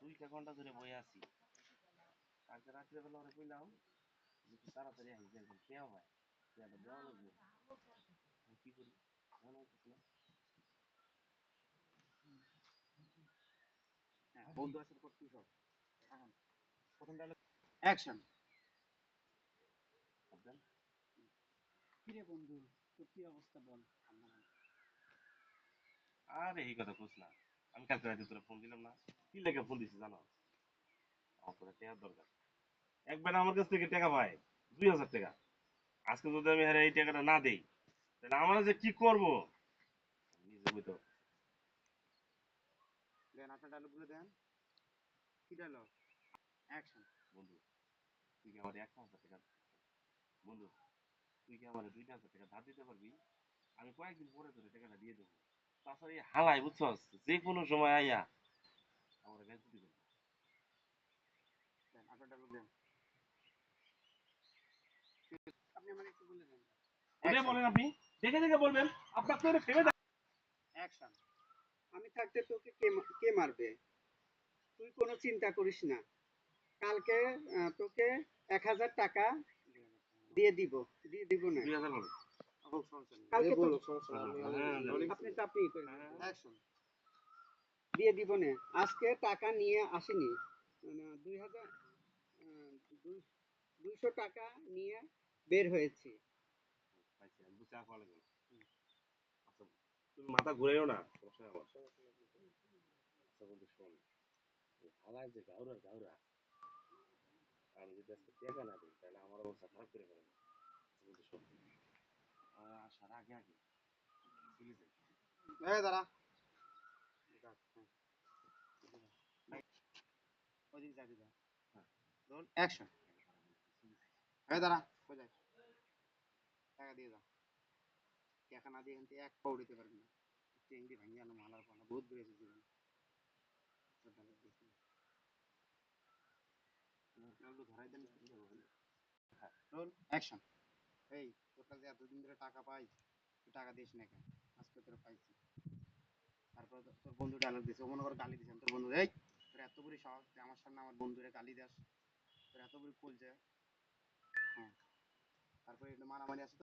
2 ঘন্টা ধরে বয়ে আছি। কালকে রাত্রে বেলা ওরে কইলাম যে তুই তাড়াতাড়ি আসবি, একদম কেয়া ভাই কেয়াটা দেওয়া লাগবে। আমি কি করি মনে হইতেছে না। হ্যাঁ, বন্ধু আসার পর কি সব এখন প্রথম ডায়লগ অ্যাকশন। ভাববেন কিরে বন্ধু, তোর কি অবস্থা বল। ঠান্ডা মাথায়। আরে এই কথা কইস না। আমি কালকে রাতে তোরা ফোন দিলাম না, কি লেগে ফোন দিছি জানো? আমার তোরা টাকার দরকার। একবার আমার কাছ থেকে টাকা পায় 2,000 টাকা। আজকে যদি আমি হারে এই টাকাটা না দেই তাহলে আমরা যে কি করবো নিজে বুঝতে পারছি। দেন আপনার ডায়লগ গুলো দেন। কি ডায়লগ? অ্যাকশন। বন্ধু তুই কি আমার 1,000 টাকা, বন্ধু তুই কি আমার 2,000 টাকা ধার দিতে পারবি? আমি কয়েকদিন পরে তোর টাকাটা দিয়ে দেবো। তাছাড়া এই হালাই বুঝছস, যে কোনো সময় আইয়া আমার গাড়ি দিবে। দেন আপনার ডায়লগ দেন। আপনি আমাকে একটু বলে দেন। ওটাই অ্যাকশন। বলেন আপনি, দেখে দেখে বলবেন। আপনার তো এটা ফেলে দেয়। অ্যাকশন। আমি থাকতে তোকে কে মারবে? তুই কোনো চিন্তা করিস না। কালকে তোকে 1,000 টাকা দিয়ে দিব। দিয়ে দিব না 2,000 বলেন। কালকে তো হ্যাঁ জানি। আপনি চাপনি অ্যাকশন। দিয়ে দিব না। আজকে টাকা নিয়ে আসিনি। 2,000 দুই- 200 টাকা নিয়ে বের হয়েছি। পাইছি, আমি তো চা খাওয়া লাগবে না। আচ্ছা তুমি মাথা ঘুরাইও না, সমস্যা নেই আমার। আচ্ছা বন্ধু শোন, এই হালায় যে গাউরা গাউরা, আমি যদি আজকে টাকা না দিই তাহলে আমার অবস্থা খারাপ করে ফেলবে। আচ্ছা বন্ধু শোন, আসার আগে আগে চলে যাই। এই দাঁড়া। ওইদিকে যাবি যা। হ্যাঁ, রোল অ্যাকশন। এই দাঁড়া। কই যাস? টাকা দিয়ে যা। টাকা না দিয়ে এখান এক পাও দিতে পারবি না। চেঙ্গি ভাঙি আনো মালার পানা বহুত ঘুরেছে জীবন। ধরাই দেন। Roll action. এই তোর কাছে এতদিন ধরে টাকা পাই, তুই টাকা দিস না কেন? আজকে তোর পাইছি। তারপর তোর বন্ধু ডায়লগ দিছে, ও মনে করে গালি দিছেন তোর বন্ধু। এই তোর এত বড় সাহস তুই আমার সামনে আমার বন্ধুরে গালি দাস? তোর এত বড় কল যে। হ্যাঁ, তারপরে মারামারি আছে।